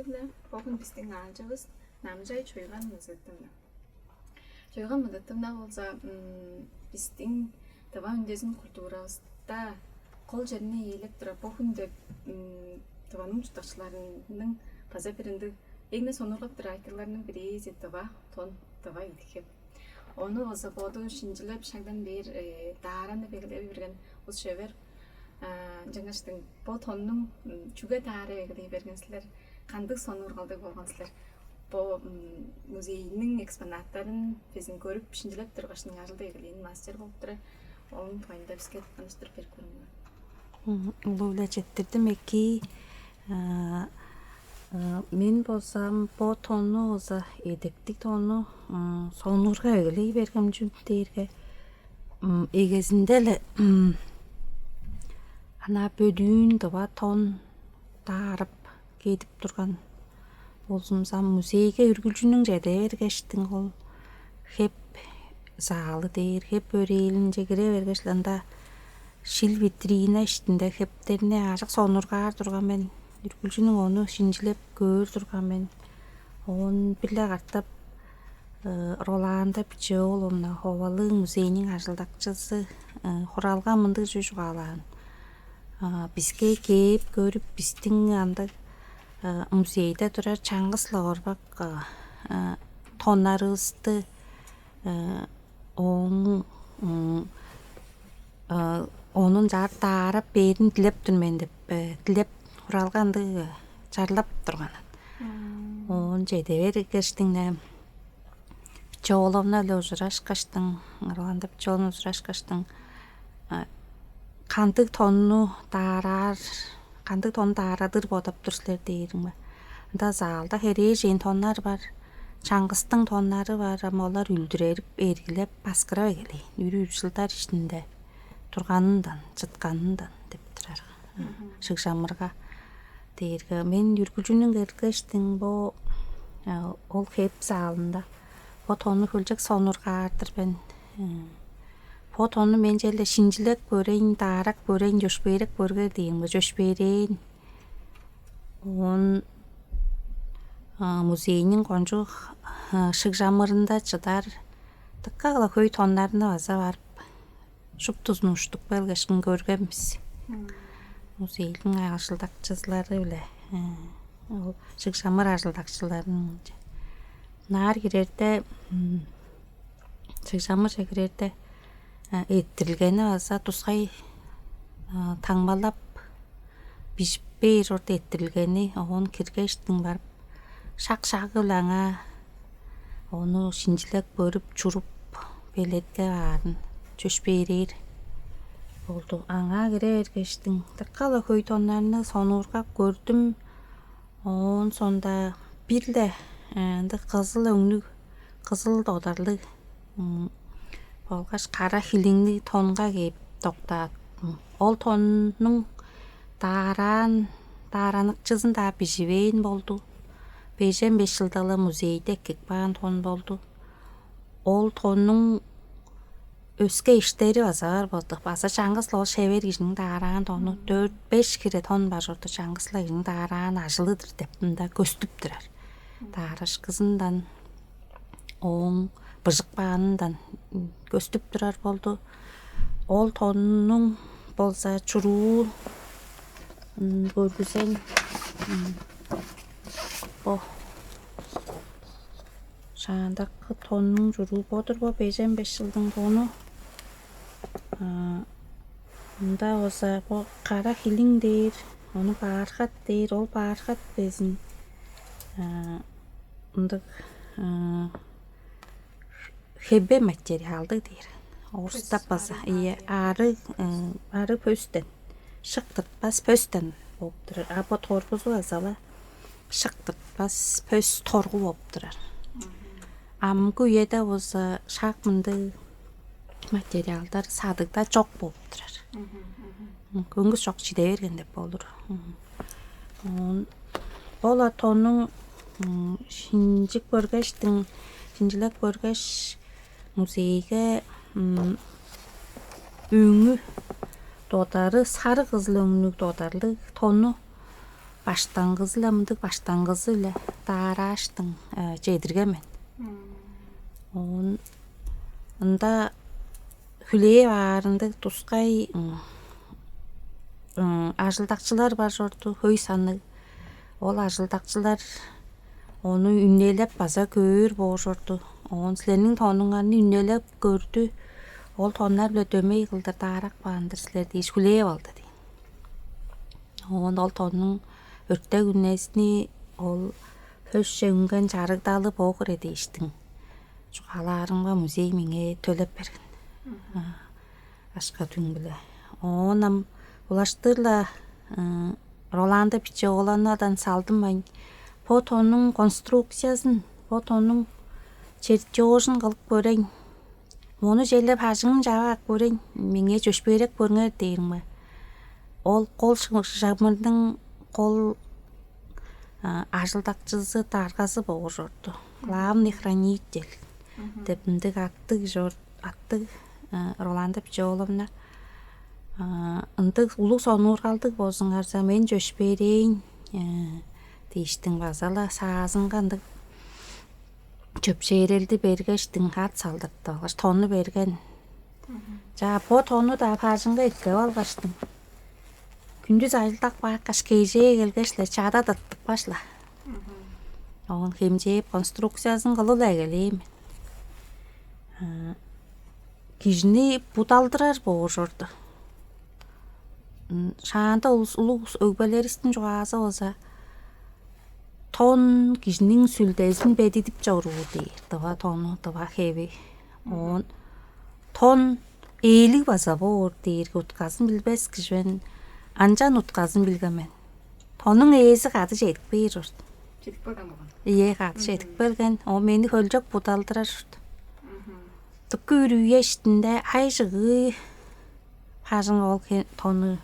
Мызытовна, бүгін біздің алжыбыз Намжай Чойган Мызытовны. Чойган Мызытовна болса біздің тава үндесін культурабызда қол жеріне елеп тұра бүгінде таваның жұтақшыларының таза бірінді егне сонырғап тұра айтыларының бірі тава тон тава едікеп. Оны болса боду шинжилеп шагдан бер дараны белгілеп берген ол шевер жаңаштың бұл тонның жүге тары белгілей бергенсілер қандық сонырғалды болғансылар. Бұл музейінің экспонаттарын біздің көріп шинжилеп тұрғашының ажылды белгілейін мастер болып тұры. Оның тойында бізге таныстырып беріп көріңді. Бұл әжеттердім әкі мен болсам бұл тоны олза едіктік тоны сонырға белгілей бергім жүнттерге егесінделі ана бөдүүн дұба тон дарып кетіп тұрған болсымсам музейге үргілжінің жәді бергештің ол хеп залы дейір, хеп өрелін жегіре бергешланда шил витрина іштінде хептеріне ажық сонырғар тұрған мен үргілжінің оны шинжилеп көр тұрған мен он білі қартап Роланда пиче ол онна ховалы музейнің ажылдақчысы құралға мындық жүз ғалаған. Бізге кеп көріп біздің андық музейде тұрар чаңғысла орбақ тонарызды оның жар тарап берін тілеп түрмен деп тілеп құралғанды жарлап тұрғанын. Он жейде бергештіңне Пчеловна лёжрашкаштың, Роланда пчеловна лёжрашкаштың қандық тонны тарадыр бодап тұрсылер дейірің ба. Анда залда хере жейін тоннар бар, чаңғыстың тоннары бар, олар үлдіреріп, ергілеп, басқыра бегелей. Үрі-үрсілдар ішінде тұрғанындан, жытқанындан деп тұрар. Шықшамырға дейіргі. Мен үргілжінің кергештің бұл ол хеп залында. Фотоны көлжек сонырға артыр бен. Фотоны мен желі шинжилек көрейін, дарак көрейін, жөшбейрек көргер дейін. Жөшбейрейін. Он музейнің қонжу шықжамырында жыдар. Тыққағыла көй тонларына база барып. Шуп-тұзын ұштық бәлгешкін көргенбіз. Музейдің ағашылдақчызлары біле. Шықжамыр ағашылдақчыларының нар керерде шықжамыр жекерерде еттірілгені база тұсқай таңбалап бейшіппейр орда еттірілгені оғын кіргештің барып шақ-шағы лаңа оны шинжилек көріп жүріп белетке барын жөшбейрер болды. Аңа кере бергештің таққалы көй тонларыны сонырға көрдім. Он сонда білді қызыл өңлік, қызыл додарлы болғаш қара хиліңді тонға кеп тоқтаттым. Ол тонның даранық чызында бежевейін болды. 5-5 жылдалы музейде кекпаған тон болды. Ол тонның өске іштері базар болды. База жаңғысла ол шевер кешінің дараған тоны 4-5 кере тон бар жорды жаңғысла кешінің дараған ажылыдыр дептімді көстіп тұрар. Дарыш қызындан, оң бұжық бағындан көстіп тұрар болды. Ол тонның болса чұру көргізен жаңдағы тонның жүру бодыр бо 5-5 жылдың тоны. Мұнда оса қара хилің дейір, оны барқат дейір, ол барқат безін. Мұндық хебе материалды дейір. Орыстап баса, ары пөстен, шықтыртпас пөстен болып тұрар. Або торғызу азала шықтыртпас пөст торғы болып тұрар. Амғы еді осы шақмынды материалдар садықта жоқ болып тұрар. Көңгіз жоқ жиде берген деп болыр. Ол атоның шинжік көргештің, шинжилек көргеш музейге өңі додары, сары қызыл өңлік додарлы тоны баштангызы эле мындык баштангызы эле таараштың жедиргемен. Ында хүлээ баарынды тускай ажылдакчылар бар жорду, хөй саны. Ол ажылдакчылар onu үннелеп база көөр болжорду. Он силердин тонуңарны үннелеп көрдү. Ол тоннар биле дөмей кылдыр таарак баандыр силер дейиш хүлээ алды дейин. Ол тоннун өрттө күннесини ол хөшө үнген жарыгдалы болгур дейиштин. Чугалаарымга музей миңе төлөп берген. Ашка түн биле. Онам улаштырла Роланда биче оғланадан салдым мен. По тонның конструкциясын, по тонның чертежін қылып көрейін. Оны желеп хажыңын жаға көрейін. Менге жөшберек көріңер дейін ме. Ол қол жамырдың қол ажылдақчысы тарғасы болу жорды. Главный хранитель. Депіндік аттық Роланда биче оғлана. Ындық улу сонур қалдық болсыңарса мен жөшберейін дейіштің базала сазынғандық чөпшерелді бергештің хат салдыртты алғаш тоны берген. По тоны да пажынға етке алғаштың. Күндіз айылдақ баққаш кейже келгешлер чада даттық башла. Оғын хемжеп конструкциясын қылыл әгелеймін. Кижіні бұталдырар болу жорды. Шаанда улус өгбелеристин жугасы болса тон кишинин сүлдесин бедидип жоруу дейир. Дыва тону, дыва хеви. Тон эйлик баса боор дейир. Утказын билбес кишвен анжан утказын билгемен. Тонун ээси кады жетик бейир жорт. Жетик берген болгон. Ие кады жетик берген. О мени хөлжөк буталдырар жорт. Түккү үрүйе иштинде айжыгы пажын ол тону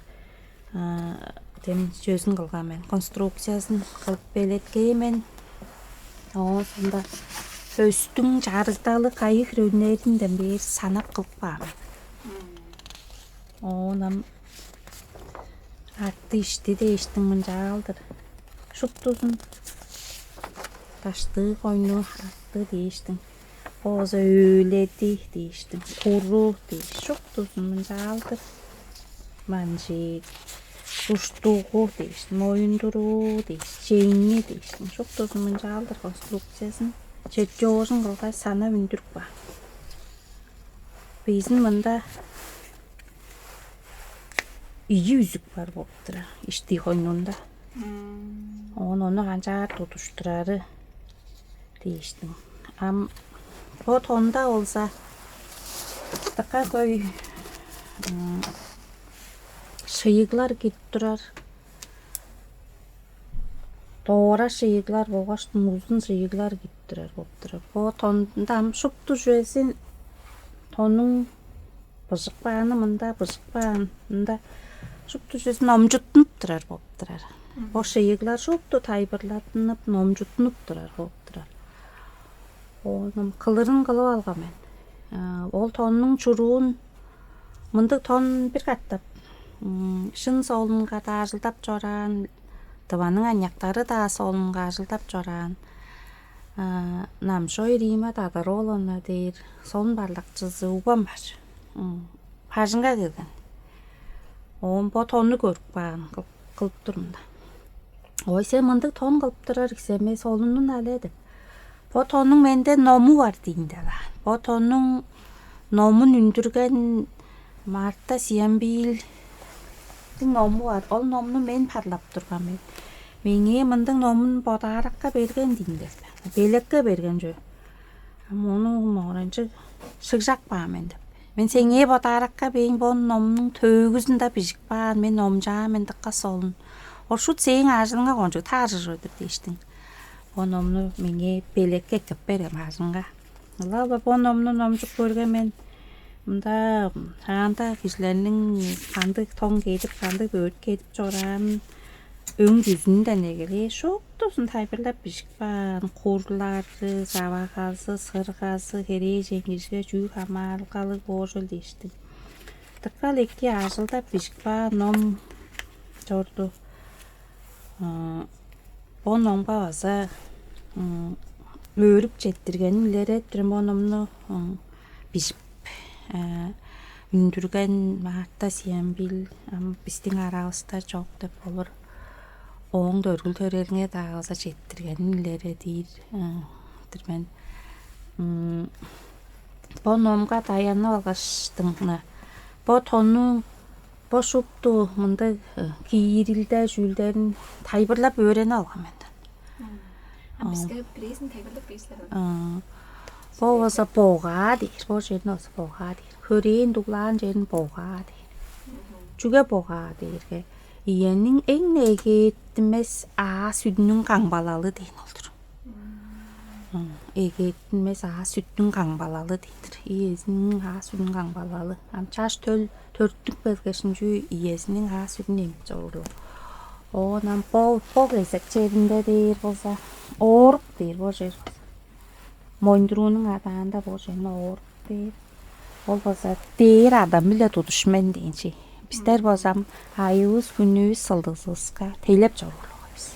сөзін қылғамен, конструкциясын қылып белеткеймен. Сонда өстің жарықталы қайық рөнерінден бер санап қылып бамен. Онам атты ішті де іштің мұнжа алдыр. Шуптузын ташты қойну атты дейіштің. Боза өледи дейіштің. Құру дейіш. Шуптузын мұнжа алдыр. Манжик. Уштугу дейіштің, мойындыру дейіштің, жеңі дейіштің. Шоқтозын мұнжа алдыр конструкциясын. Чертежін қылғай сана үндіріп ба. Бейзін мұнда үйі үзік бар болыптыра. Ішті қойнуында. Оны қанжар тұтыштырары дейіштің. Бұл тонда олса таққа көй шыйыглар кетіп тұрар. Тоора шыйыглар болғаштың ұзын шыйыглар кетіп тұрар болып тұрар. Бұл тондам шупту жөзін тонның бұжық бағаны мұнда, бұжық бағанында шупту жөзін омжұтынып тұрар болып тұрар. Бұл шыйыглар шупту тайбырлатынып, омжұтынып тұрар болып тұрар. Оның қылырын қылып алғамен. Ол тонның чуруын мұндық тон бір қаттап. Шын солынға да ажылдап жоран, дываның аньяқтары да солынға ажылдап жоран. Намжой рима дадар олына дейір, солын барлақчызы ұбан бар. Пажынға келген. Оң бұл тонны көріп бағын қылып тұрмында. Ой, сен мұндық тон қылып тұрар, кісеме солының әлі едіп. Бұл тонның менде ному бар дейінде. Бұл тонның номын үндірген Мартта сиянбейіл ному бар. Ол номны мен парлап тұрған мен. Менге мындың номын ботараққа берген дейіндер. Белекке берген жö. Оның оранжы шықжақ ба мен деп. Мен сенге ботараққа бейін бұл номның төгізінде бежік ба. Мен номжа мен дыққа солын. Ол шут сен ажылыңа қонжы таржы жөдір дейштің. Бұл номны менге белекке кеп берем ажылыңа. Бұл номны номжық көрген мен мұнда сағанда кішілерінің қандық тон кетіп, қандық өт кетіп жоран өң жүзінден егеле шоқтосын тайбырлап бішік баған, қорлары, завағазы, сырғазы, керей жеңгізге жүй қамалғалы божыл дештің. Тыққал екке ажылдап бішік баған ном жорды. Бо номга баса өөріп жеттірген үлері түрін бо номны бишіп үндірген маатта сиян бил біздің арағыстар жоқ деп болыр. Оңды өргіл төреліңе дағылса жеттірген үлері дейір түрмен. Бо номга даяны алғаштыңны. Бо тону бо шупту мұнды кейірілді жүлдерін тайбырлап өрені алған менді. Бізге біресін тайбырлап бейсілер. Бо оса боға дейір. Бо жерін оса боға дейір. Көрейін дуглан жерін боға дейір. Жүге боға дейірге. Иенің ең егеттімес сүдінің қаңбалалы дейін олдыр. Егеттімес сүдінің қаңбалалы дейдір. Иесінің сүдінің қаңбалалы. Чаш төрттік белгешін жүй иесінің сүдін еміп жоғылы. Онан бо лесек жерінде дейір болса, орық дейір бо жер болса. Мойндыруының адағында бо жерін орық дейір. Ол болса, дейір адам біле тұтышмен дейінші. Біздер болсам, айыз, күніз, сылдызызға тейлеп жоғылуға біз.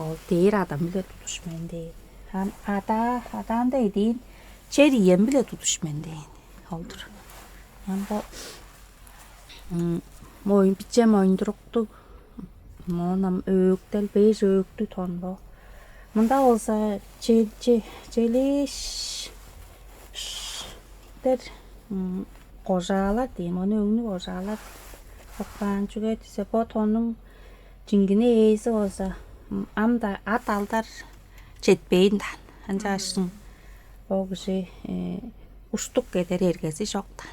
Ол дейір адам біле тұтышмен дейір. Адам дейін, жер иен біле тұтышмен дейін. Олдыр. Мойын бітше мойындырықты. Монам өктел, бейж өкті тон бо. Мұнда олса, желеш қожалар дейм, оны өңні қожалар қоқпан жүге түсе. Бо тонның жингіне ейсі олса, амда ат алдар жетпейіндан. Анжашын бо кіші ұштық кедер ергесі жоқтан.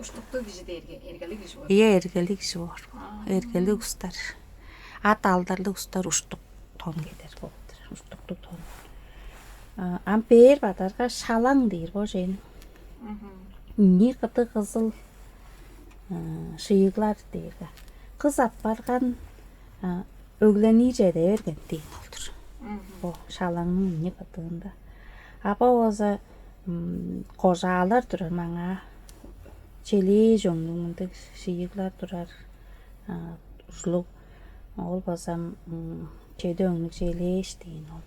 Ұштықты кіші ергелі кіші бар. Ергелі кіші бар. Ергелі ұстар. Ат алдарлы ұстар ұштық тон кедер болдыр. Ұштықты тон. Ампер батарға шалаң дейір бо жен. Не қыты қызыл шиығылар дейіргі. Қыз аппарған өглені жеді өрген дейін олдыр. Бо шалаңның не қытығында. Апа өзі қожалар тұрар маңа. Челе жоңның шиығылар тұрар. Ұшылу. Ол басам чейді өңнік желеш дейін ол.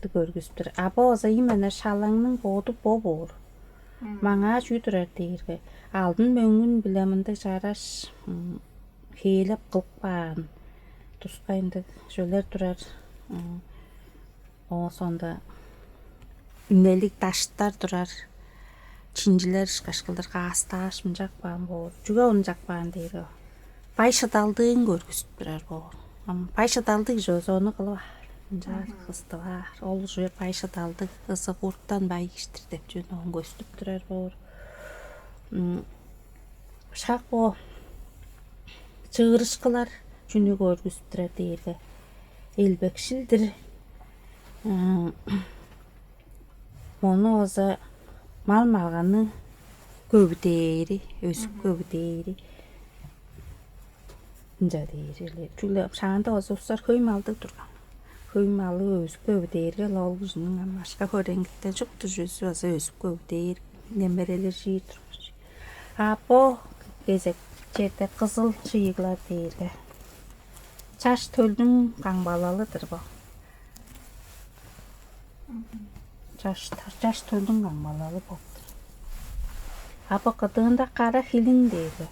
Көргістір. Апа өзі имені шалаңның боды бо бор. Маңа жүй тұрар дейірге. Алдын мөңін білемінді жараш хейліп қылықпан. Тұспайынды жөлер тұрар. О сонда үнелік таштар тұрар. Чинжилер шқашқылдырға асташ мұн жақпан бор. Жүге оның жақпан дейірге. Байшыдалдың көргістіп тұрар бор. Байшыдалдың жөз оны қылы бар. Жар қысты бар. Ол жүйе байшыдалдың ысы құрттан бай кіштір деп жөн оғын көстіп тұрар бор. Шақ бо чығырышқылар жүні көргістіп тұрар дейірге. Елбекшілдір. Оны өзі мал-малғаны көбітейірі, өсіп көбітейірі. Инжа дейірі. Жүлі шағында өзі ұстар көй малды тұрған. Көй малы өсіп көбітейірі. Лол күзінің амашқа көреңгіттен жұқты жүзі өзі өсіп көбітейірі. Немерелер жиі тұрған. Апо кезек жерде қызыл жиығылар дейірі. Чаш төлдің қаңбалалыдыр бұл. Чаш төлдің қаңбалалы болдыр. Апа қытығында қара хилің дейді.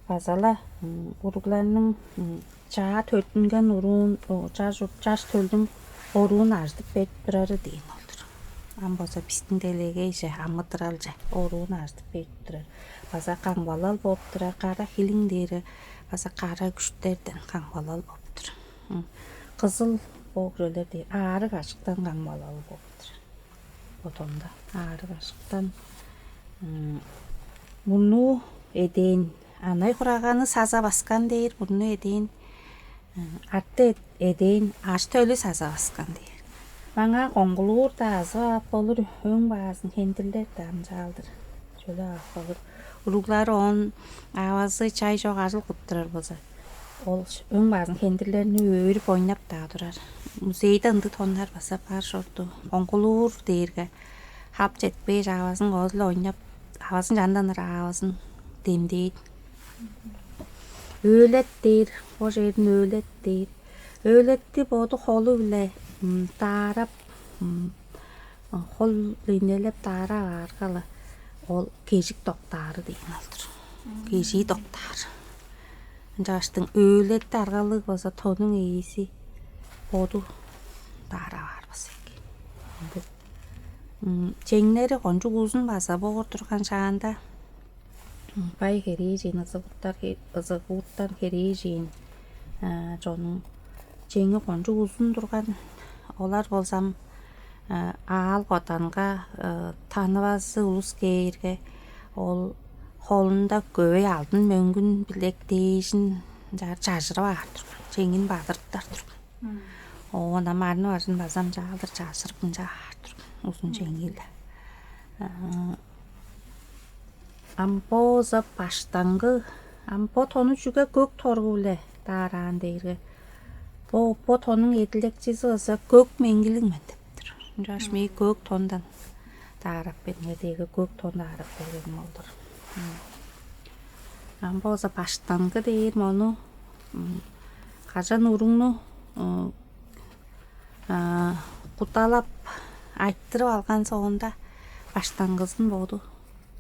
Базала ұрғыларының жаа төлтінген ұруын, жаш төлдің оруын аждып бет тұрары дейін олдыр. Ам болса біздің делеге же амытырал же оруын аждып бет тұрар. База қаңбалал болып тұрар, қара хилің дейірі, база қара күштерден қаңбалал болып тұрар. Қызыл боғырөлер дейір, ары қашықтан қаңбалал болып тұрар. Отонда ары қашықтан мұны еден анай құрағаны саза басқан дейір, бұны еден атты еден аш төлі саза басқан дейір. Маңа қоңғылуыр да азы ап болыр, өң бағасын хенділдер дамжа алдыр. Жөлі ап болыр. Ұрғылары он авазы чай жоқ ажыл құттырар болса. Ол өң бағасын хенділеріні өріп ойнап дағдырар. Музейді үнді тонлар баса бар жорды. Қоңғылуыр дейірге хап жетпей авазын ғозылы ойнап, авазын жанданыр авазын демдейді. Өлет дейір, о жерін өлет дейір. Өлетті боду холу біле дарап, хол линелеп дара арқалы ол кежік тоқтары дейін алдыр. Кежі тоқтары. Жаштың өлетті арқалы болса тонның ейсі боду дара бар басеке. Жеңнері қонжу ұзын баса боғыр тұрған шағанда бай керей жейін, ызығуттан керей жейін. Жоның жеңі қонжу ұзын тұрған олар болсам аал қотанға танывасы ұлыс кейірге ол қолында көй алдын мөңгін білек дейшін жажыры бар тұрған. Жеңін бадырыптар тұрған. Оғына марыны барсын базам жағылыр жасырпын жағар тұрған. Ұзын жеңілі. Ампо зап баштаңғы, ампо тоны жүге көк торғы біле даран дейірге. По тонның етілік жезі ұза көк менгілің мен дептір. Жаш мей көк тондан дарап бергедегі көк тонда арап берген олдыр. Ампо зап баштаңғы дейір мону қажан ұрыңны құталап айттырып алған соғында баштаңғызын боду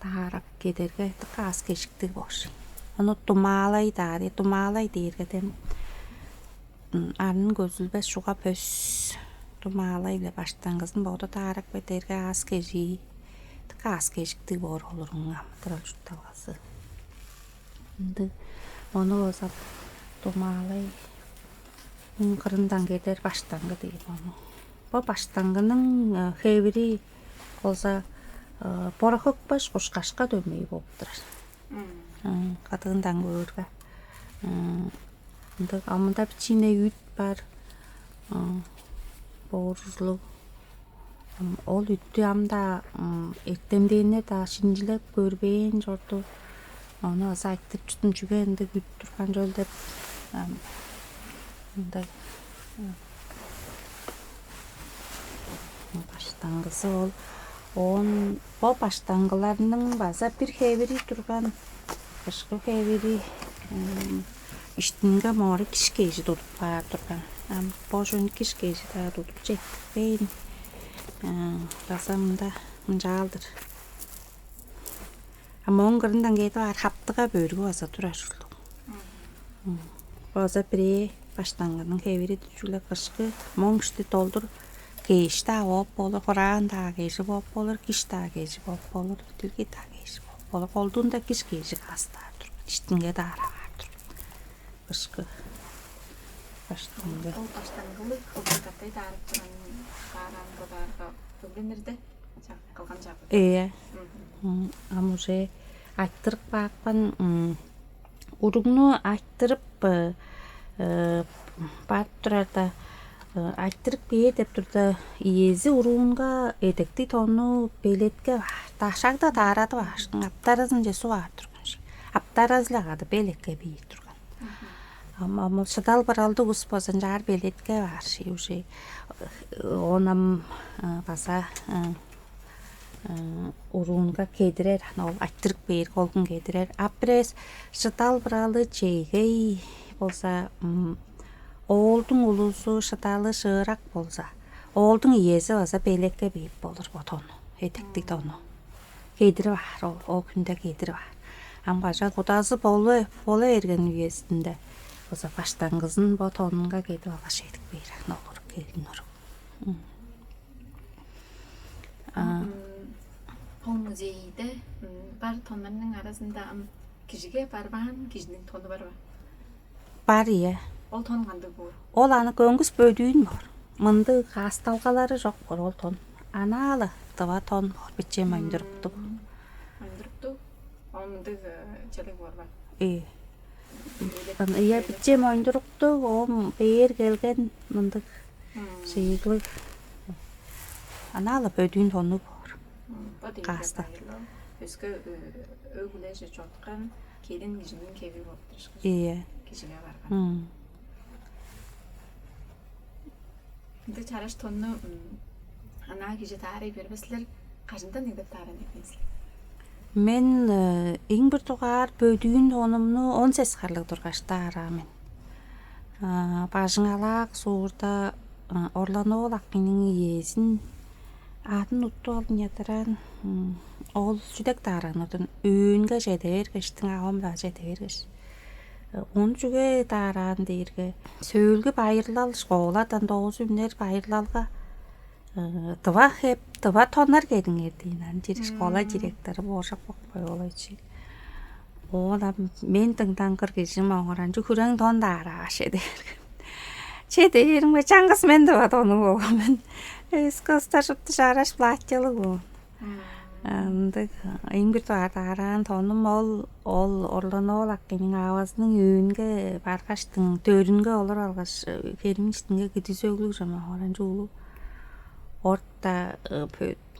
дарап кедерге қас кешіктігі бошы. Оны тумалай дари, тумалай дейіргеден арның көзілбес шуға пөс тумалай біле баштаңғызын боду дарап кедерге ас кежи, қас кешіктігі бор олырың амдырал жұтталғасы. Оны озап тумалай қырындан кедер баштаңғы дейір оны. Бұл баштаңғының хевери болса борақық баш құшқашқа дөмей болып тұрар. Қатығындан көргі. Амында бічіне үйт бар. Борызлы. Ол үтті амда ертемдейіне да шинжілеп көрбейін жорды. Оны аса айттып жұтын жүгенді үт тұрған жол деп. Баштаңғысы ол. Бұл баштаңғыларының база бір хевери тұрған қышқы хевери іштінгі моры кішкейші тұтып бар тұрған. Бұл жөн кішкейші да тұтып жеттік бейін. База мұнда мұнжалдыр. Амон қырындан кейді бар хаптыға бөргі база тұрар жүрді. База бірі баштаңғының хевери түшілі қышқы моң үшті толдыр. Кейшта оп болыр, қораған да кейші боп болыр, кішта кейші боп болыр, түлге да кейші боп болыр. Қолдуында кеш кейші қастар тұр. Іштінге дара бар тұр. Қышқы баштаңғы. Ол баштаңғылы қылғаттай дарып тұрған қаран бұдарға бүгінірді қылған жағы. Амуже айттырып бақпан ұрыңны айттырып бар тұрарда айттырып бей деп тұрды иезі ұруынға едікті тоны белетке бар. Ташақта тарады бар. Аптаразын жесу бар тұрған. Аптаразлағады белетке бей тұрған. Ама шыдал баралды ұспазын жар белетке бар. Онам баса ұруынға кедірер. Айттырып бейір қолғын кедірер. Апрес шыдал баралы жейгей болса Олдың ұлысы шыталы шырақ болса, олдың иесі баса белекке бейіп болыр бұтоны, етікті тоны. Кедірі бар, ол күнде кедірі бар. Амғажа құдасы болы ерген иесінде, болса баштаңғызын бұтоныңға кедіп алғаш едік бейір, нолыр келін ұрып. Ол музейді бар тонларының арасында кішіге бар баған, кішінің тоны бар ба? Бар ие. Ол тон қанды бұл? Ол аны көңгіс бөдүйін бар. Мұнды қасталғалары жоқ бар ол тон. Аналы дыва тон бар. Бітче майндырыпту. Майндырыпту? Ол мұнды челік бар ба? Ие бітче майндырыпту. Ол бейер келген мұнды сейіглі. Аналы бөдүйін тоны бар. Қаста. Өскі өгілесі жотқан келін кежінің кеви болып тұршық. Ие. Кежіге барған. Енді чараш тонны ана кежі тарай бербесілер қажында негдеп таран екенсілер? Мен эң бир тугаар бөдүүн тонумну 10 сескарлык тургаштаа мен. Бажыңалаак суурда орлоноолаккинин иесин атын уттуалын ятаран ол жүдек тааранутун үүнгэ жетевергештин агамда жетевергеш. Он жүгэ тааран дейрге сөөлгө байырлал школадан 9 үнер байырлалга два тонар гэдэг юм дий школа директоры боошак бокпой олойчи. Ола мен тыңдангыр гэжим онгоран жүхүрэн тон даараш эдэр. Чэдэ ирмэ чангас мен да тону мен эскостар шутты шараш платчылыгу. Андык энгэр тааран тонум ол орлоноолаккинин аваасынын үүнгэ баргаштын төрүнгө олор алгаш фермиштинге гидисөглүк жама оран жуулу. Орта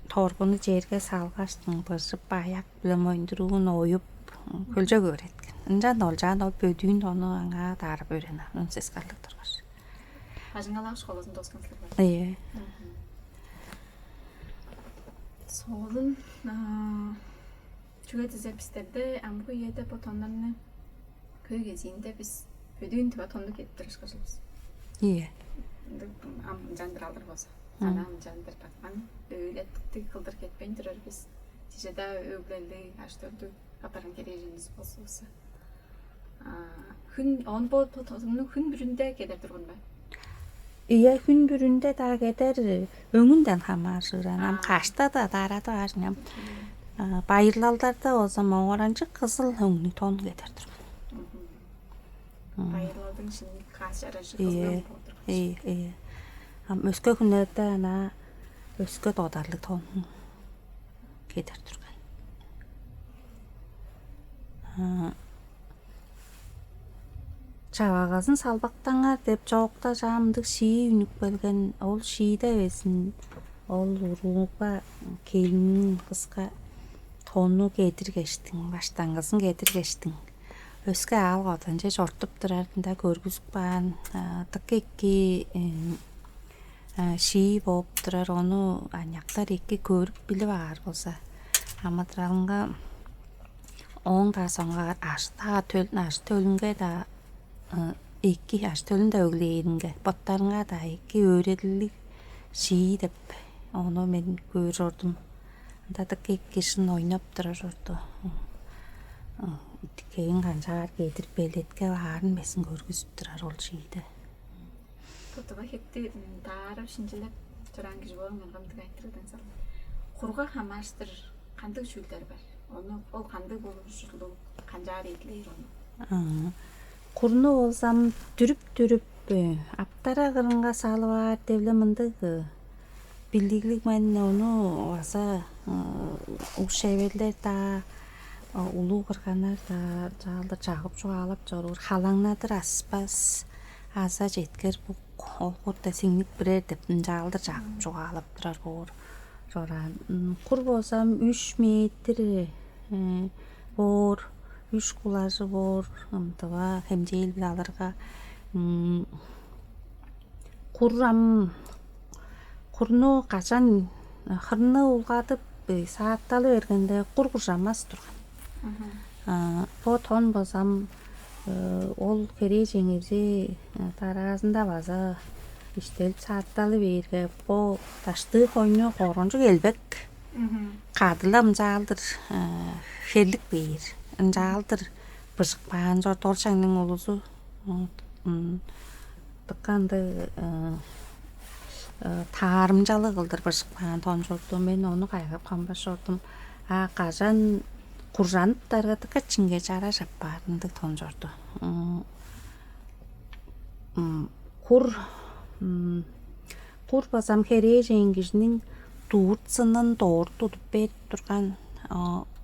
торгуну жерге салгаштын бысып баяк билем ойндуруун оюп көлжөгө өреткен. Инжан ол бөдүүн тону аңа таарып өрөнө. Үнсүз калдык тургаш. Бажыңалаак школасын тоскансыздар бар. Ие. Солун жүгө запистерде амгы иеде бу тоннарны көй кезинде биз бөдүүн түбө тонду кетип турушканбыз. Ие. Ам жандыр алдыр болсо. Анам жандыр баткан өйлеттик кылдыр кетпейин турар биз. Тижеда өглелди аштырды апаран кережинибиз болсо. Күн он бо тонну күн бүрүндө кетип турган ба. Ие күн бүрүндө да кетер өңүндөн хамаарсыран ам кашта да дарады ажнам. Байырлалдарда болсо моңоранчы кызыл өңнү тон кетер турган. Байырлалдын ичинде каш жарашы кызыл болду. Ие. Өскө күнөрдө ана өскө додарлык тон кетер турган. Чабагасын салбактаңар деп жоокта жаамдык шии үнүк белген ол шииде эсин ол урууга келинин кызга тону кетиргештиң баштангысын кетиргештиң өскө алгодан же жортуп турардында көргүзүп баан тыкки шии болуп турар ону аньяктар эки көрүп билип аар болсо аматралынга оң тасаңга ашта төлүнгө да эки аш төлүндө өглээринге боттарыңа да эки өредилик шии деп ону мен көрөрдүм. Анда тыкки кишин ойноп турарду. Тикейин канчаар кетирип белетке баарын бесин көргүзүп турар ол шииде. Тотова хепти таарып шинжилеп туран киши болгон камдык айтырдан сал. Курга хамаштыр кандык чүлдөр бар. Ону ол кандык болушулу канчаар эдлейр ону. Курну болсам түрүп аптара кырынга салып дебле мындык билдиглик менен ону аса ушебелер да улуу кырганар да жалды жагып жуалап жорур халаңнадыр аспас аса жеткер бук олкурда сиңник бирер деп жалды жагып жуалап турар боор жоран кур болсам 3 метр боор 3 кулажы боор ымтыба хемжейл билаларга курну качан хырны улгатып саатталы бергенде кур куржамас турган. Бо тон болсам ол кере жеңизи тараасында база иштелип саатталы берге бо ташты койну коронжу келбек кадылам жалдыр херлик бейир жалдыр быжыкпаан жор толшаңдын улусу тыкканды таарымжалы кылдыр быжыкпаан тонжорду мен ону кайгап камбашордум кажан куржаныптарга тыкка чинге жара жаппаарындык тонжорду кур басам хере жеңгишинин тууртсынын доор тутуп берип турган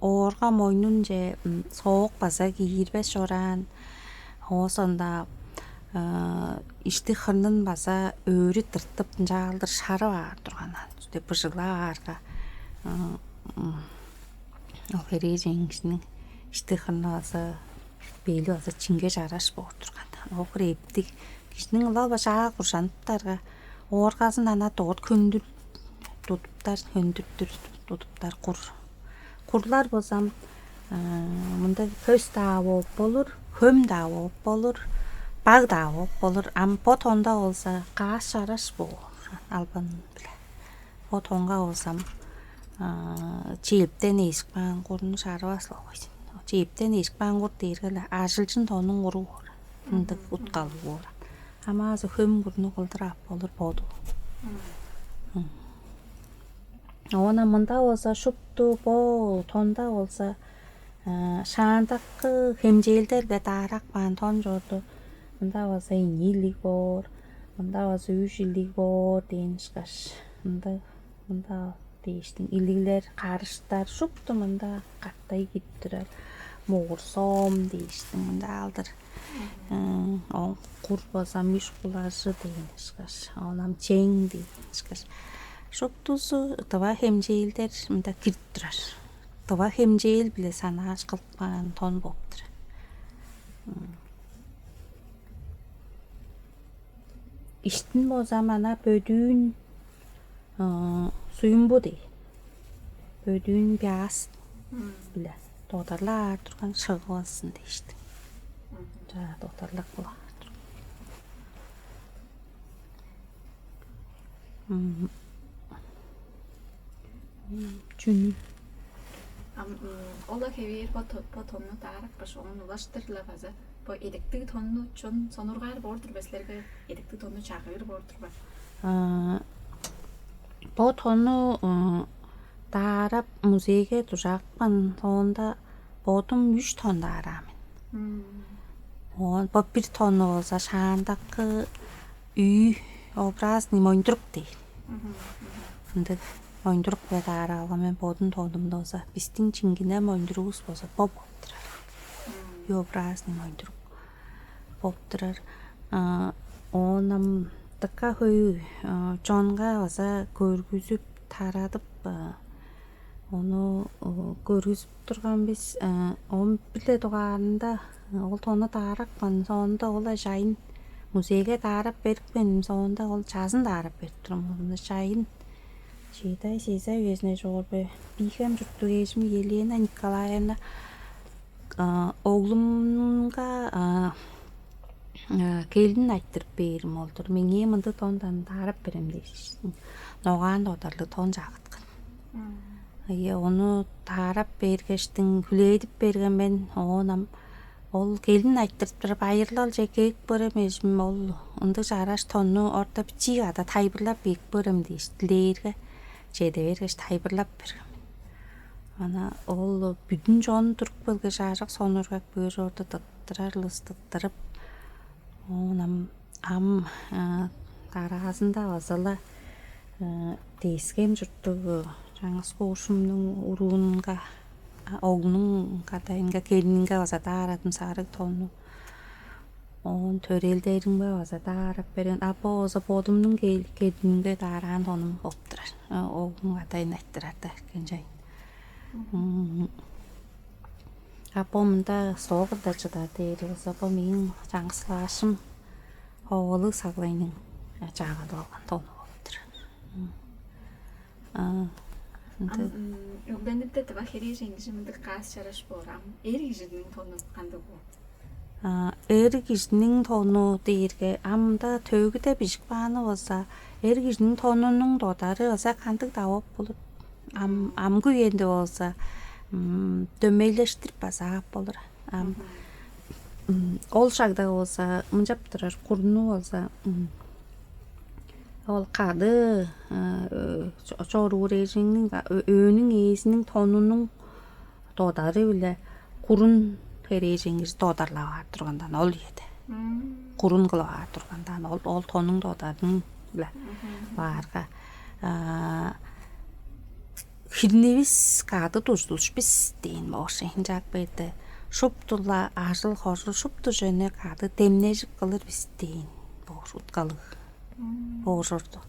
оорга мойнун же соок баса кийирбес жоран оосонда ишти хырнын баса өөрү тыртып жалдыр шары баар турган деп быжыглаарга хере жеңгишинин ишти хырны баса бели баса чинге жараш болуп турган окур эптик кишинин ылал башаа куржаныптарга ооргасын ана доор көндүр тутуптар көндүртүр тутуптар курлар болсам мындай көз даа болуп болур, хөм даа болуп болур, баг даа болуп болур. Ам по тонда болса каас шараш болур. Албан биле. По тонга болсам чиптен эсик баангурны шарвас л койсон. Чиптен эсик баангур дээргэл ажилжин тонун гуруу. Мындаг уткалгуур. Амаас хөм гурны голдрап болур боду. Оона мында болса шупту по тонда болса шаандак хэмжээлдерге дараак баан тон жорду. Мында болса инилиг боор, мында болса үйшилиг боор дейншгаш. Мында дейштин илиглер карыштар шупту мында каттай гиттирер. Муурсом дейштин мында алдар. Кур болса миш кулашы дейншгаш. Оонам чең дейншгаш. Шуптусу това хэмжээлдер мында кирттирер. Това хэмжээл биле санааш кылпан тон болуптур. Иштин болса мана бөдүүн суюмбу дей. Бөдүүн бяас биле додарлаар турган шыгылсын дейштин. За додарлак болар. Жүнү. Ола хэвээр по тонну дараак баш он улаштырлаа база. По эдэгдэг тонну чун сонургаар боордор байсларга эдэгдэг тонну чаагыр боордор ба. По тонну дарап музейге тужаакпан тоонда бодум 3 тонн дараамын. По 1 тонну болса шаандак үй образны мондрук дей. Мындай мондрук дараагамен бодун тоонумдоса бистин чингине мондругус болса боптурар. Үй образны мондрук боптурар. Оонам така хой жонга болса көргүзүп тарадып ону көргүзүп турган биз он биле дугаарында ол тону даракпан соонда ола жайын музейге дарап бериппен соонда ол жазын дарап берип турмун жайын чидай сеза уездной жогорбу бийхэм журтугежми Елена Николаевна оглумга келин айттырып берим олдур. Мен мынды тондан дарап берем дейсиң. Ногаан додарлы тон жагыткан. Ону дарап бергештин хүлээдип берген мен оонам ол келин айттырып туруп айырлал жекеек беремесмин ол ынды жараш тонну орто бичиг ада тайбырлап бек берем дейш. Дилээрге жеде бергеш тайбырлап берген. Ана ол бүтүн жон туруп белге жашак сонургак бөөр орто таттырар лыстыттырып оонам ам дараасында басала дейскем журттугу жаңыс коошумдун уруунга оглунун катайынга келининге баса дааратын сарык тонну оон төрелдеринге баса даарап берген апа болсо бодумдун келининге даараан тонум болуптурар. Оглун катайын айттырар да кенжайын. Апомда соогда жада дээрээс апа менин жаңсылаашым хоолу саглайнын жаагад болгон тону болуптур. Югдэнэтэ това хэрэг ингэшмэдэг гаас шараш буурам. Эрэг жинэн тону кандаг уу? Эрэг жинэн тону дээрге амда төөгдө бишг бааны болса эрэг жинэн тонунун додары болса кандаг давап болуп амгүй энде болса дөмейлештирип баса болур. Ол шагда болса мынжап турар курну болса ол кады чоруу режимнин өөнүн ээсинин тонунун додары биле курун режимиз додарлабаар тургандан ол ийет. Курун кылабаар тургандан ол тонун додарын биле баарга хирневис кады туштулш бис дейин моошин жак бэдэ шуптула ажыл хорсу шупту жөнө кады демнежип кылыр бис дейин боошут калык боошорду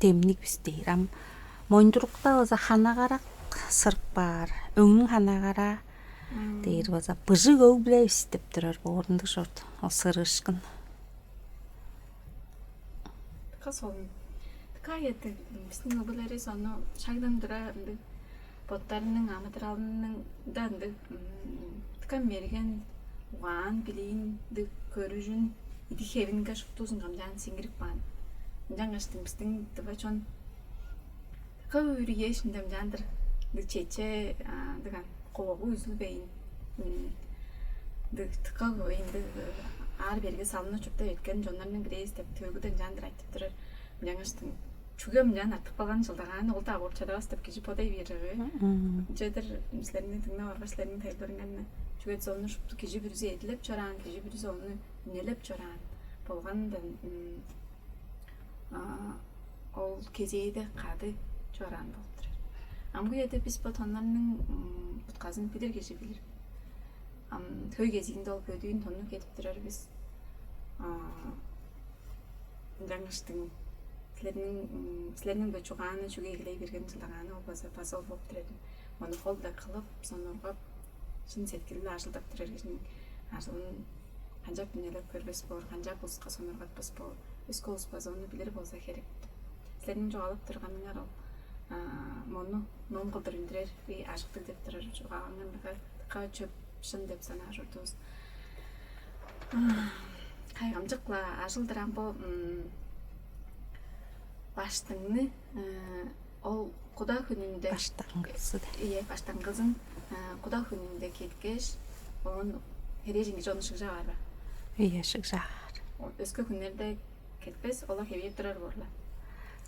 демник бис дейрам мондурукта болса ханагарак сырк бар өңнүн ханагара дейр болса быжык өг биле истеп турар боорунду шорт ол сырышкын касон каяты бисний мобилери соно шагдан дыра боттарының аматралының да тікан мерген уған білейін ді көріжін иді хевінгі шықтусын қамжан сенгірік бан. Жаңаштың біздің дұва чон тіқа өріге ішіндем жандыр ді чече дыған қолығы үзіл бейін ді тіқа көйін ді ар берге салыны чөпті өткен жонларының бірейіз деп төгіден жандыр айтып тұрар. Жаңаштың чүгем жан артық балған жылдаған ол да орчада бастап кежі подай берігі. Жедір мүслерінің тыңна барға сілерінің тайларыңғанына чүгет соны шыпты кежі бүрізе етіліп чоран, кежі бүрізе оны үнеліп чоран. Болғандан ол кезейді қады чоран болып тұрар. Амғы еді біз бұл тонларының бұтқазын білір кежі білір. Төй кезейінде ол көдейін тонны кетіп тұрар біз. Жаңаштың сілерінің бөт чуғаны чүге егілей берген жылдағаны ол база ол болып тұрады. Оны қолда қылып, соны ұрғап, шын сеткелі ажылдап тұрар кешінің ажылын қанжап дүнелеп көрбес бор, қанжап ұлысқа соны ұрғатпас бор, өскі ұлыспаз оны білер болса керек. Сілерінің жоғалып тұрғаныңар ол мұны ном қылдыр үндірер, ажықтық деп тұрар жоғағаннан қа чөп шын деп сана жұрдуыз. Қайғамжықла ажылдыран бұл баштыңны ол құда күнінде баштаңғызын құда күнінде кеткеш оның хережінге жоны шық жағар ба? Шық жағар. Өскі күнлерде кетпес, ола хебеп тұрар борла?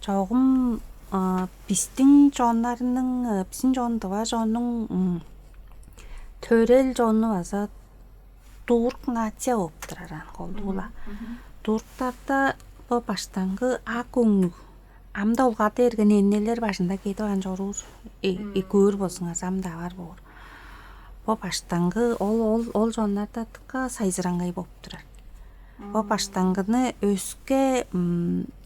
Жоғым біздің жонларының, біздің жондыға жонның төрел жоны база дұрқ нация болып тұраран қолдуыла. Дұрқтарда бұл баштаңғы ақ өңнік амда олғады ерген еннелер башында кеті оған жоруыз көр болсыңыз амда бар болыр. Бұл баштаңғы ол жонларда тұққа сайзыраңғай болып тұрар. Бұл баштаңғыны өске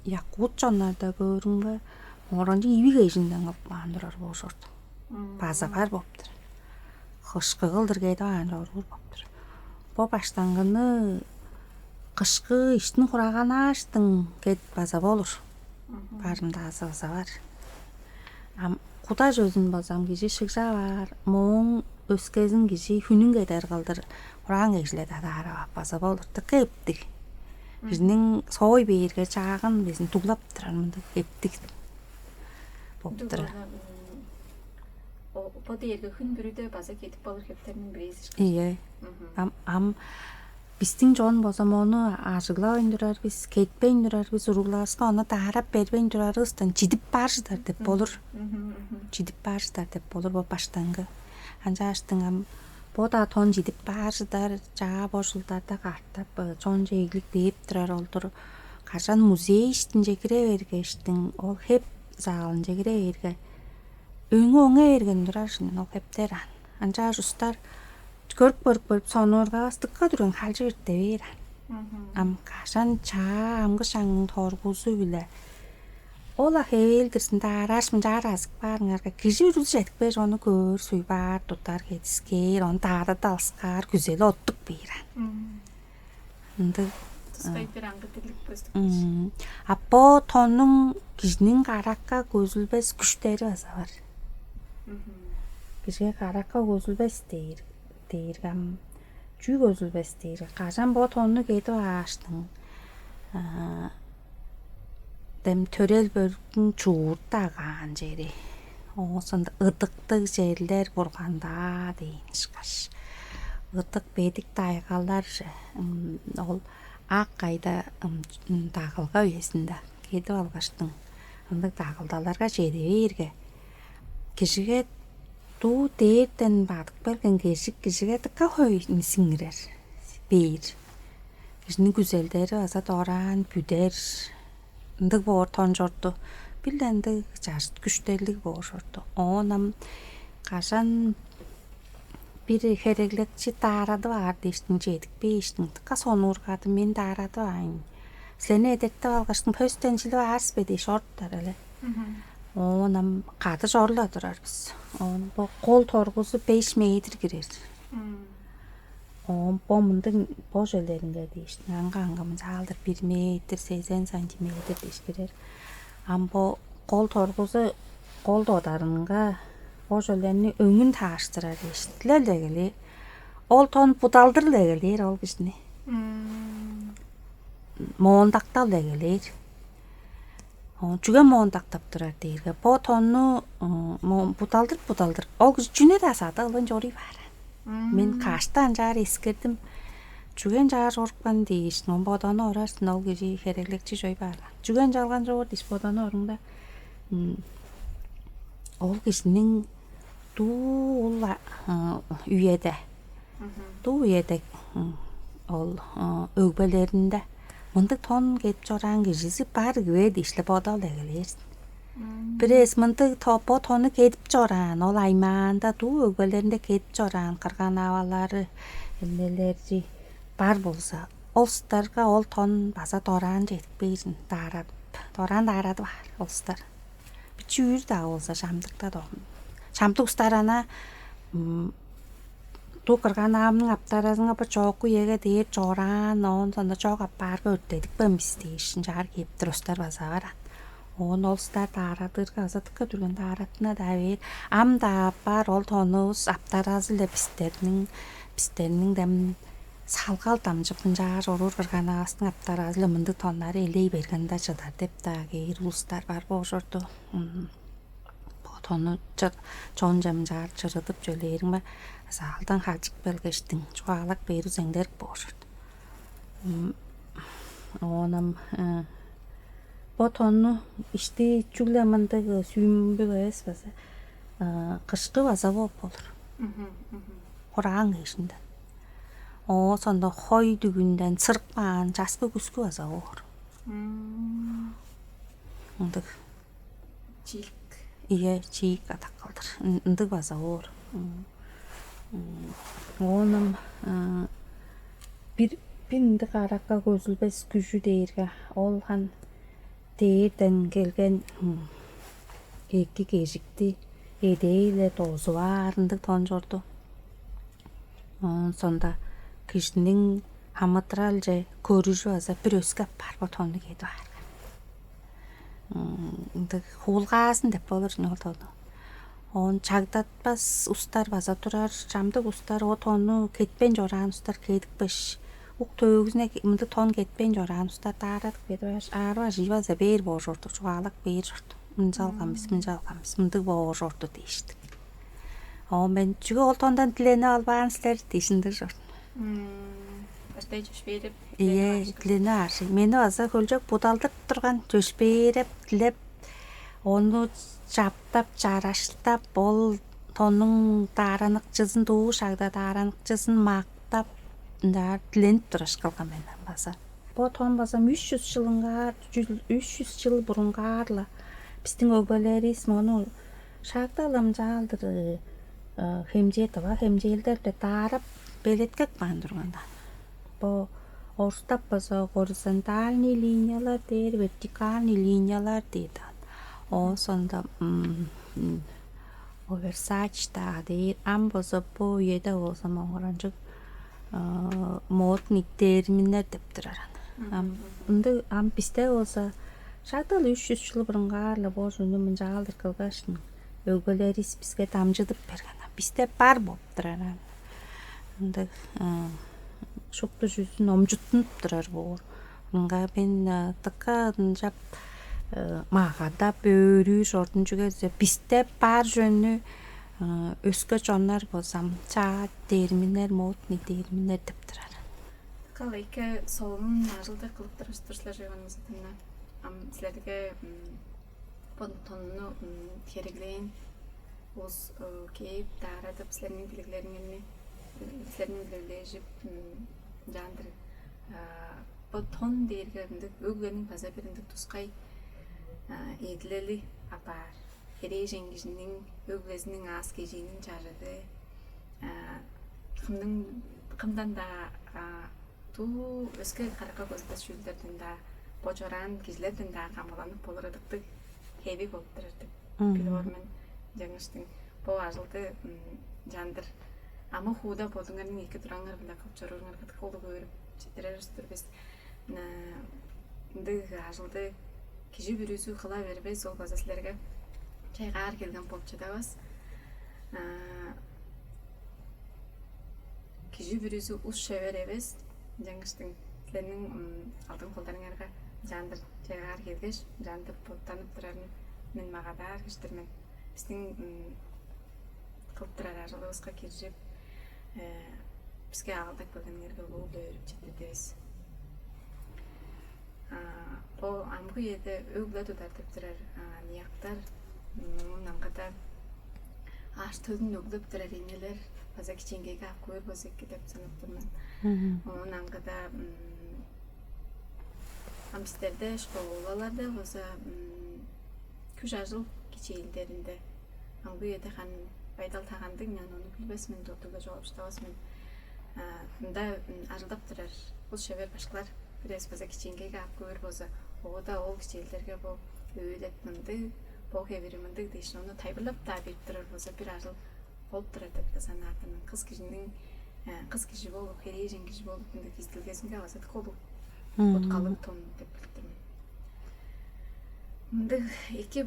яқуыт жонларда көрінгі оранжы иві кейжінден қып мағандырар бол жорды. База бар болып тұрар. Қышқы қылдыр кейді оған жоруыз болып тұрар. Бұл баштаңғыны қышқы іштің құраған аштың кет база болыр. Барымда азы бар. Құда жөзін базам кежі шықжа бар. Моң өскезін кежі хүнін кейдер қалдыр. Құраған кейшіледі адары база болыр. Тұқы ептік. Біздің сой бейірге жағын безін тұғлап тұрар мұнды ептік болып тұрар. Бұл дейірге күн бүріде база кетіп болыр кептерінің бірейсіз. Ие. Біздің жон болсам оны ажығла өндірер біз, кетпе өндірер біз, ұрғыласқа оны тағарап бербе өндірер ұстан жидіп баржыдар деп болыр. Жидіп баржыдар деп болыр бұл баштаңғы. Анжа аштың бұл да тон жидіп баржыдар, жаға бошылдарда қартап, жон жегілік дейіп тұрар олдыр. Қашан музей іштін жекіре берге іштің, ол хеп зағылын жекіре берге. Өңі оңа ерген тұрар шынын ол хептер ан. Анжа ұстар көріп бөліп сонуырға астыққа дүрген қалжы өртте берен. Қашан чаа амғы шаңның торғузы білі. Ола хевелдірсін дарашмын жарасық барыңарға кежі үрілі жетік бер оны көр, суй бар, тұттар кетіскер, оны дары далысқар, күзелі оттық берен. Тұспай бір аңғы тілік бөстік. Апо тонның кежінің қараққа көзілбес күштері аза бар. Кежіге қараққа көзілбес дейір. Дейіргім жүг өзілбәс дейір. Қажан бұл тонны кейді аштың. Дәм төрел бөлдің чуыртаған жері. Осында ұдықтық жерлер бұрғанда дейін шықаш. Ұдық бедік дайғалар ол ақ қайда дағылға өйесінде. Кейді алғаштың. Үндік дағылдаларға жеді берге. Кешіге Ту дейірден бадық берген кешік кешіге тұққа қойын сіңірер. Бейір. Кешінің күзелдері азат оран, бүдер. Үндік болыр тон жорды. Білденді жаршыт күштерлік болыр жорды. Онам қашан бір хереглетші дарады бар дейштің жедік бейштің. Тұққа соны ұрғады мен дарады байын. Сені әдетті алғаштың пөстен жылы арс беді шорттар әлі. Онам қады жорла тұрар біз. Бұл қол торғызы 5 метр керер. Бұл мұндың бұл жөлерінге дейштің. Аңға-аңғамыз алдыр 1 метр 80 сантиметр дейш керер. Бұл қол торғызы қол додарынға ошолерни өңүн тааштырар эштилелегели. Ол тон будалдырлегелер ол кишини. Моондакталегелер. Жүгө моондактап турар дейрге. Бо тонну будалдыр. Ол киш жүнө да саада ылын жори бар. Мен каштан жаар эскердим. Жүгөн жаар жоруккан дейишин. Бодону орарсын ол киши хереглекчи жой бар. Жүгөн жалган жоор диш бодону орунда. Ол кишинин дуу үйеде. Дуу үйеде ол өгбөлөрүндө мындык тон кетип жоран кишиси бар күбө дишле бодол эгелерсин. Бирээс мындык топо тону кетип жоран ол аймаанда дуу өгбөлөрүндө кетип жоран кырган абалары эмнелери бар болсо олстарга ол тон баса дораан жетпейсин. Дораан дарады бар олстар. Бичүүр да болсо шамдыкта да. Шамдык устарана ту кырган аамдын аптаразыңа ба жооку эге дээр жораан он сонда жоога барга өттөдүк бэмис дейшин жаар кептир устар баса барат. Он олстар дарадырга азатыкка дүргөн даратына да бер ам да бар ол тонус аптаразы эле бистернин дем салгал дамжыпын жаар орур кырган аастын аптаразы эле мындык тоннары элей бергенде чыдар деп да кээ улустар бар болушорду. Тону чон жам жаар чырытып жөлөрүңбө салдан хажык белгештин чуалак берүү зеңдер болушот. Онам бо тонну ишти чүгле мындык сүйүмбүгөс баса кышкы баса болор. Хораан кешинде. Сонда хой дүгүндөн сыркпаан жаскы күскү баса болор. Мындык чийик чийик атакалдыр. Ындык баса болор. Онам бир ындык аракка көзүлбес күшү дейирге ол хан дээрден келген эки кежикти эдейле тоозу бар ындык тон жорду. Сонда кишинин хамытрал же көрүшү баса бир өскөп бар бо тонну кеди бар. Ындык хуулгаасын деп болор ол тону. Он чагдатпас устар баса турар, жамдык устар о тону кетпен жораан устар кедикпеш. Ук төөгүзүнө мынды тон кетпен жораан устар дарадык бедбаш арба живаза бер болушорту, чуалак бер жорту. Мынжалганбыз, мындык болушорту дейиштик. Мен жүгө ол тондан тилене албаан силер дейишиндир жорт. Баштай жөш берип. Тилене аршы. Мени баса көлжөк будалдырып турган жөш берип, тилеп, ону жаптап, жараштап, ол тонун дараныкчысын, дуу шагда дараныкчысын мактап, тиленип тураш кылган мен баса. Бо тон баса 300 жылынга, 300 жыл бурунгаарла биздин өгбөлөрүбүз мону шагдалым жалдыр хемжетова, хемжелдерде дарап белетке кыйын турганда. Бо орустап баса горизонтальный линиялар дейт, вертикальный линиялар дейт. Сонда оверсачта дейт, ам баса бо үйедө болсо моңоранчык модный терминдер деп турар. Ынды ам бизде болсо шагдал 300 жыл бурунгаарлы бо жөнү мынжаалдыр кылгашын өгбөлөрүбүз бизге дамжытып берген. Бизде бар болуп турар. Ынды шукту жүзүн омжуттунуп турар боор. Мынга мен тыкка жап магада бөөрүү шортун жүгө бизде бар жөнү өскө жоннор болсам чаат терминдер, модный терминдер деп турар. Калайка соолун ажылды кылып турасыздар жойгон Мызытовна. Силерге бу тонну кереглейин оз кейип дарадып силердин тилеглериңерни силердин билежип жандыр бу тон дейирге өгөнүн база бириндик тускай эдилели апар эрежен кишинин өгөзүнүн аас кежинин жарыды кымдан да туу өскө каракка көзбөс жүлдөрдүн да божоран кишилердин да камаланып болордуктук хеби болуп турат билор мен жаңыштың бо ажылды жандыр амы хууда бодуңардын эки тураңар биле кылып чорууңар кытыкылды көрүп четирерсиз ынды ажылды киши бүрүсү кыла бербей сол база силерге чайгаар келген болуп жатабыз. Кижи бүрүзү ус шебер эбес. Жаңыштың силернин алдын колдарыңарга жандыр жайгаар келгеш, жандыр танып турарын мен магадар киштермен. Биздин кылып турар аралыбызга киржип, бизге алдык болгонгерге улуу өрүп жетебиз. По амгы еде өглө тутартып турар нияктар, мунангада аштылдын өглөп турар энелер, база кичингейге ап көрүп бозекке деп санап турман. Мунангада амстерде школаларда боза күч ажыл кичиилдеринде амгы еде хан байдал тагандык, мен аны билбесмин, дотуга жооп штабасмын. Мында ажылдап турар. Бул шебер башкалар бирес база кичингейге ап көрүп боза ода ол кичиилдерге бул өйлөп мындык, бог эбиримындык дейшин, onu тайбырлап да берип турар боза бир ажыл болуп турат деп да санаатын. Кыз киши болуп, хережен киши болуп, мындай киздилгесинге азат колуп, от калып тон деп билдирмин. Мындык эки